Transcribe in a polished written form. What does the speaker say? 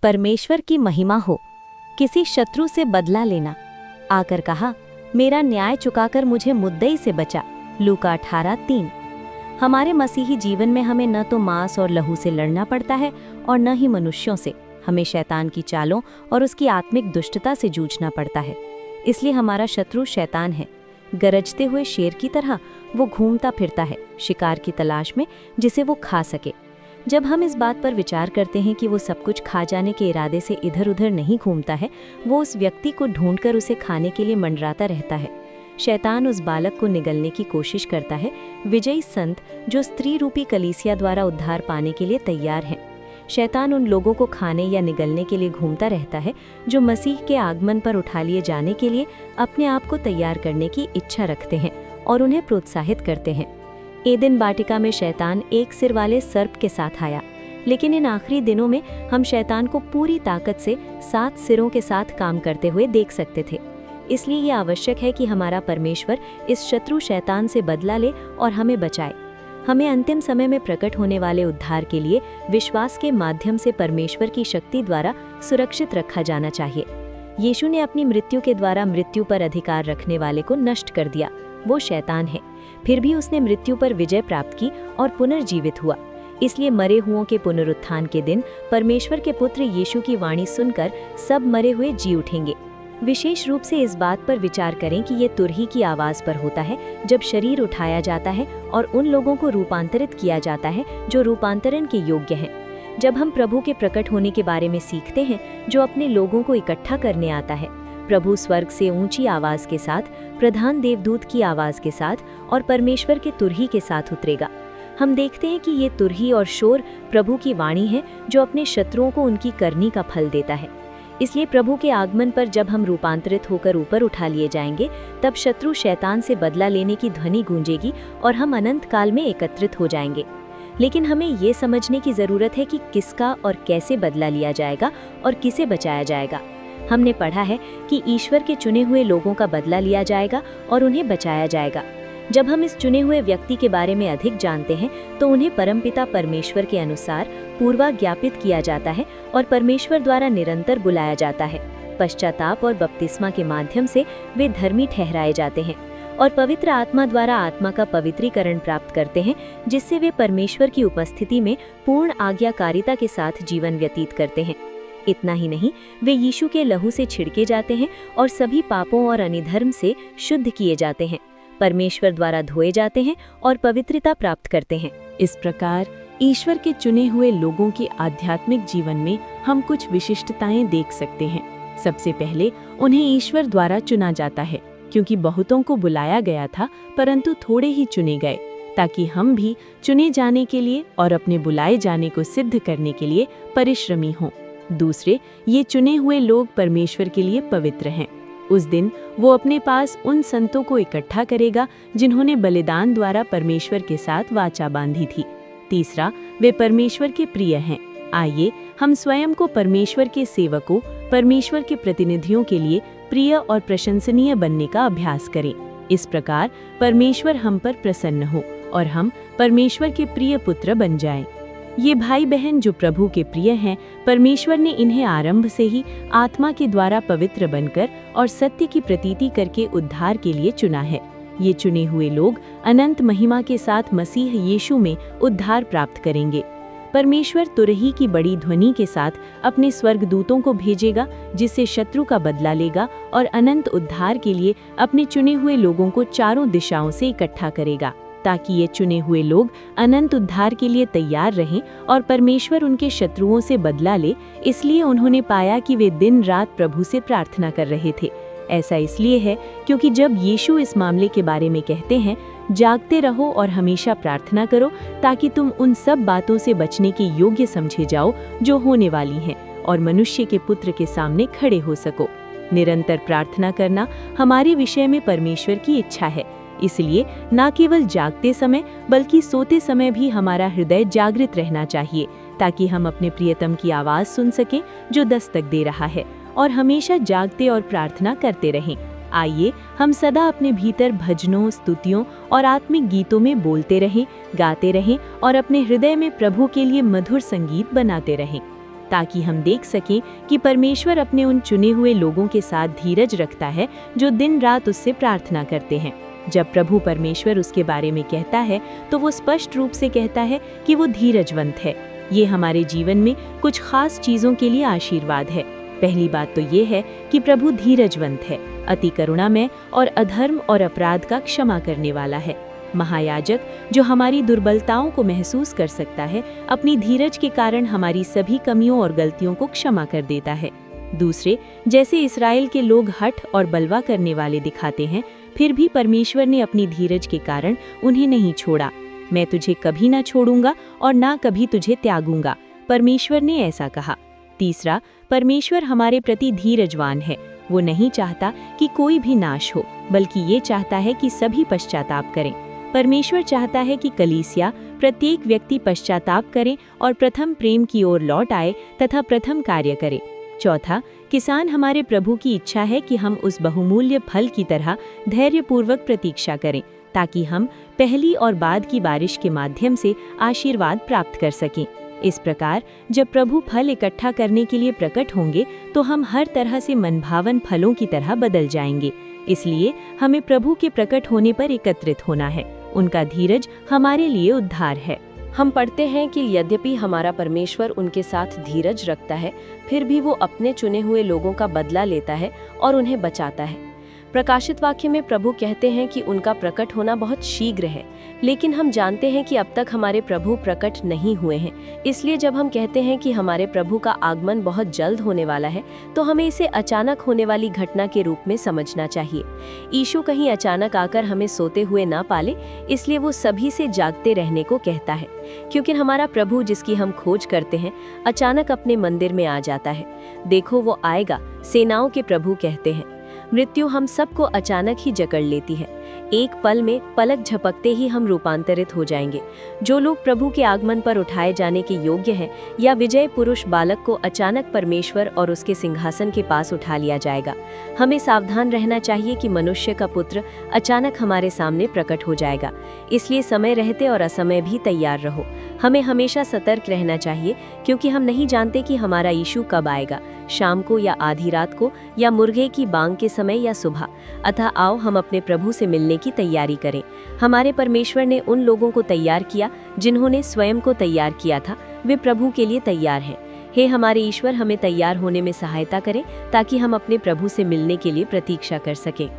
परमेश्वर की महिमा हो। किसी शत्रु से बदला लेना। आकर कहा, मेरा न्याय चुकाकर मुझे मुद्दई से बचा। लूका 18:3। हमारे मसीही जीवन में हमें न तो मांस और लहू से लड़ना पड़ता है और न ही मनुष्यों से। हमें शैतान की चालों और उसकी आत्मिक दुष्टता से जूझना पड़ता है। इसलिए हमारा शत्रु शैतान है। गरजते हुए शेर की तरह वो घूमता फिरता है शिकार की तलाश में, जिसे वो खा सके। जब हम इस बात पर विचार करते हैं कि वो सब कुछ खा जाने के इरादे से इधर उधर नहीं घूमता है, वो उस व्यक्ति को ढूंढकर उसे खाने के लिए मंडराता रहता है। शैतान उस बालक को निगलने की कोशिश करता है। विजयी संत जो स्त्री रूपी कलीसिया द्वारा उद्धार पाने के लिए तैयार हैं। शैतान उन लोगों को खाने या निगलने के लिए घूमता रहता है जो मसीह के आगमन पर उठा लिए जाने के लिए अपने आप को तैयार करने की इच्छा रखते हैं और उन्हें प्रोत्साहित करते हैं। एदेन वाटिका में शैतान एक सिर वाले सर्प के साथ आया, लेकिन इन आखिरी दिनों में हम शैतान को पूरी ताकत से 7 सिरों के साथ काम करते हुए देख सकते थे। इसलिए यह आवश्यक है कि हमारा परमेश्वर इस शत्रु शैतान से बदला ले और हमें बचाए। हमें अंतिम समय में प्रकट होने वाले उद्धार के लिए विश्वास के माध्यम से परमेश्वर की शक्ति द्वारा सुरक्षित रखा जाना चाहिए। यीशु ने अपनी मृत्यु के द्वारा मृत्यु पर अधिकार रखने वाले को नष्ट कर दिया, वो शैतान है। फिर भी उसने मृत्यु पर विजय प्राप्त की और पुनर्जीवित हुआ। इसलिए मरे हुओं के पुनरुत्थान के दिन परमेश्वर के पुत्र यीशु की वाणी सुनकर सब मरे हुए जी उठेंगे। विशेष रूप से इस बात पर विचार करें कि ये तुरही की आवाज़ पर होता है जब शरीर उठाया जाता है और उन लोगों को रूपांतरित किया जाता है जो रूपांतरण के योग्य हैं। जब हम प्रभु के प्रकट होने के बारे में सीखते हैं जो अपने लोगों को इकट्ठा करने आता है, प्रभु स्वर्ग से ऊंची आवाज़ के साथ, प्रधान देवदूत की आवाज़ के साथ और परमेश्वर के तुरही के साथ उतरेगा। हम देखते हैं कि ये तुरही और शोर प्रभु की वाणी है जो अपने शत्रुओं को उनकी करनी का फल देता है। इसलिए प्रभु के आगमन पर जब हम रूपांतरित होकर ऊपर उठा लिए जाएंगे, तब शत्रु शैतान से बदला लेने की ध्वनि गूंजेगी और हम अनंत काल में एकत्रित हो जाएंगे। लेकिन हमें ये समझने की ज़रूरत है कि किसका और कैसे बदला लिया जाएगा और किसे बचाया जाएगा। हमने पढ़ा है कि ईश्वर के चुने हुए लोगों का बदला लिया जाएगा और उन्हें बचाया जाएगा। जब हम इस चुने हुए व्यक्ति के बारे में अधिक जानते हैं तो उन्हें परमपिता परमेश्वर के अनुसार पूर्वाज्ञापित किया जाता है और परमेश्वर द्वारा निरंतर बुलाया जाता है। पश्चाताप और बपतिस्मा के माध्यम से वे धर्मी ठहराए जाते हैं और पवित्र आत्मा द्वारा आत्मा का पवित्रीकरण प्राप्त करते हैं, जिससे वे परमेश्वर की उपस्थिति में पूर्ण आज्ञाकारिता के साथ जीवन व्यतीत करते हैं। इतना ही नहीं, वे यीशु के लहू से छिड़के जाते हैं और सभी पापों और अनिधर्म से शुद्ध किए जाते हैं, परमेश्वर द्वारा धोए जाते हैं और पवित्रता प्राप्त करते हैं। इस प्रकार ईश्वर के चुने हुए लोगों के आध्यात्मिक जीवन में हम कुछ विशिष्टताएं देख सकते हैं। सबसे पहले उन्हें ईश्वर द्वारा चुना जाता है, क्योंकि बहुतों को बुलाया गया था परंतु थोड़े ही चुने गए, ताकि हम भी चुने जाने के लिए और अपने बुलाए जाने को सिद्ध करने के लिए परिश्रमी हों। दूसरे, ये चुने हुए लोग परमेश्वर के लिए पवित्र हैं। उस दिन वो अपने पास उन संतों को इकट्ठा करेगा जिन्होंने बलिदान द्वारा परमेश्वर के साथ वाचा बांधी थी। तीसरा, वे परमेश्वर के प्रिय हैं। आइए हम स्वयं को परमेश्वर के सेवकों, परमेश्वर के प्रतिनिधियों के लिए प्रिय और प्रशंसनीय बनने का अभ्यास करें। इस प्रकार परमेश्वर हम पर प्रसन्न हो और हम परमेश्वर के प्रिय पुत्र बन जाएं। ये भाई बहन जो प्रभु के प्रिय हैं, परमेश्वर ने इन्हें आरंभ से ही आत्मा के द्वारा पवित्र बनकर और सत्य की प्रतीति करके उद्धार के लिए चुना है। ये चुने हुए लोग अनंत महिमा के साथ मसीह यीशु में उद्धार प्राप्त करेंगे। परमेश्वर तुरही की बड़ी ध्वनि के साथ अपने स्वर्गदूतों को भेजेगा, जिससे शत्रु का बदला लेगा और अनंत उद्धार के लिए अपने चुने हुए लोगों को चारों दिशाओं से इकट्ठा करेगा, ताकि ये चुने हुए लोग अनंत उद्धार के लिए तैयार रहें और परमेश्वर उनके शत्रुओं से बदला ले। इसलिए उन्होंने पाया कि वे दिन रात प्रभु से प्रार्थना कर रहे थे। ऐसा इसलिए है क्योंकि जब यीशु इस मामले के बारे में कहते हैं, जागते रहो और हमेशा प्रार्थना करो, ताकि तुम उन सब बातों से बचने के योग्य समझे जाओ जो होने वाली हैं और मनुष्य के पुत्र के सामने खड़े हो सको। निरंतर प्रार्थना करना हमारे विषय में परमेश्वर की इच्छा है। इसलिए न केवल जागते समय बल्कि सोते समय भी हमारा हृदय जागृत रहना चाहिए, ताकि हम अपने प्रियतम की आवाज़ सुन सकें जो दस्तक दे रहा है, और हमेशा जागते और प्रार्थना करते रहें। आइए हम सदा अपने भीतर भजनों, स्तुतियों और आत्मिक गीतों में बोलते रहें, गाते रहें और अपने हृदय में प्रभु के लिए मधुर संगीत बनाते रहें। ताकि हम देख सकें कि परमेश्वर अपने उन चुने हुए लोगों के साथ धीरज रखता है जो दिन रात उससे प्रार्थना करते हैं। जब प्रभु परमेश्वर उसके बारे में कहता है तो वो स्पष्ट रूप से कहता है कि वो धीरजवंत है। ये हमारे जीवन में कुछ खास चीज़ों के लिए आशीर्वाद है। पहली बात तो ये है कि प्रभु धीरजवंत है, अति करुणामय और अधर्म और अपराध का क्षमा करने वाला है। महायाजक, जो हमारी दुर्बलताओं को महसूस कर सकता है, अपनी धीरज के कारण हमारी सभी कमियों और गलतियों को क्षमा कर देता है। दूसरे, जैसे इस्राएल के लोग हठ और बलवा करने वाले दिखाते हैं, फिर भी परमेश्वर ने अपनी धीरज के कारण उन्हें नहीं छोड़ा। मैं तुझे कभी ना छोड़ूंगा और ना कभी तुझे त्यागूंगा, परमेश्वर ने ऐसा कहा। तीसरा, परमेश्वर हमारे प्रति धीरजवान है। वो नहीं चाहता कि कोई भी नाश हो, बल्कि ये चाहता है कि सभी पश्चाताप करें। परमेश्वर चाहता है कि कलीसिया, प्रत्येक व्यक्ति पश्चाताप करे और प्रथम प्रेम की ओर लौट आए तथा प्रथम कार्य करे। चौथा, किसान हमारे प्रभु की इच्छा है कि हम उस बहुमूल्य फल की तरह धैर्यपूर्वक प्रतीक्षा करें, ताकि हम पहली और बाद की बारिश के माध्यम से आशीर्वाद प्राप्त कर सकें। इस प्रकार जब प्रभु फल इकट्ठा करने के लिए प्रकट होंगे तो हम हर तरह से मनभावन फलों की तरह बदल जाएंगे। इसलिए हमें प्रभु के प्रकट होने पर एकत्रित होना है। उनका धीरज हमारे लिए उद्धार है। हम पढ़ते हैं कि यद्यपि हमारा परमेश्वर उनके साथ धीरज रखता है, फिर भी वो अपने चुने हुए लोगों का बदला लेता है और उन्हें बचाता है। प्रकाशित वाक्य में प्रभु कहते हैं कि उनका प्रकट होना बहुत शीघ्र है, लेकिन हम जानते हैं कि अब तक हमारे प्रभु प्रकट नहीं हुए हैं। इसलिए जब हम कहते हैं कि हमारे प्रभु का आगमन बहुत जल्द होने वाला है, तो हमें इसे अचानक होने वाली घटना के रूप में समझना चाहिए। यीशु कहीं अचानक आकर हमें सोते हुए ना पाले, इसलिए वो सभी से जागते रहने को कहता है। क्योंकि हमारा प्रभु, जिसकी हम खोज करते हैं, अचानक अपने मंदिर में आ जाता है। देखो, वो आएगा, सेनाओं के प्रभु कहते हैं। मृत्यु हम सबको अचानक ही जकड़ लेती है। एक पल में, पलक झपकते ही हम रूपांतरित हो जाएंगे। जो लोग प्रभु के आगमन पर उठाए जाने के योग्य हैं, या विजय पुरुष बालक को अचानक परमेश्वर और उसके सिंहासन के पास उठा लिया जाएगा। हमें सावधान रहना चाहिए कि मनुष्य का पुत्र अचानक हमारे सामने प्रकट हो जाएगा। इसलिए समय रहते और असमय भी तैयार रहो। हमें हमेशा सतर्क रहना चाहिए, क्योंकि हम नहीं जानते कि हमारा यीशु कब आएगा, शाम को या आधी रात को, या मुर्गे की बांग के समय या सुबह। अतः आओ हम अपने प्रभु से मिलने की तैयारी करें। हमारे परमेश्वर ने उन लोगों को तैयार किया जिन्होंने स्वयं को तैयार किया था। वे प्रभु के लिए तैयार हैं। हे हमारे ईश्वर, हमें तैयार होने में सहायता करें, ताकि हम अपने प्रभु से मिलने के लिए प्रतीक्षा कर सकें।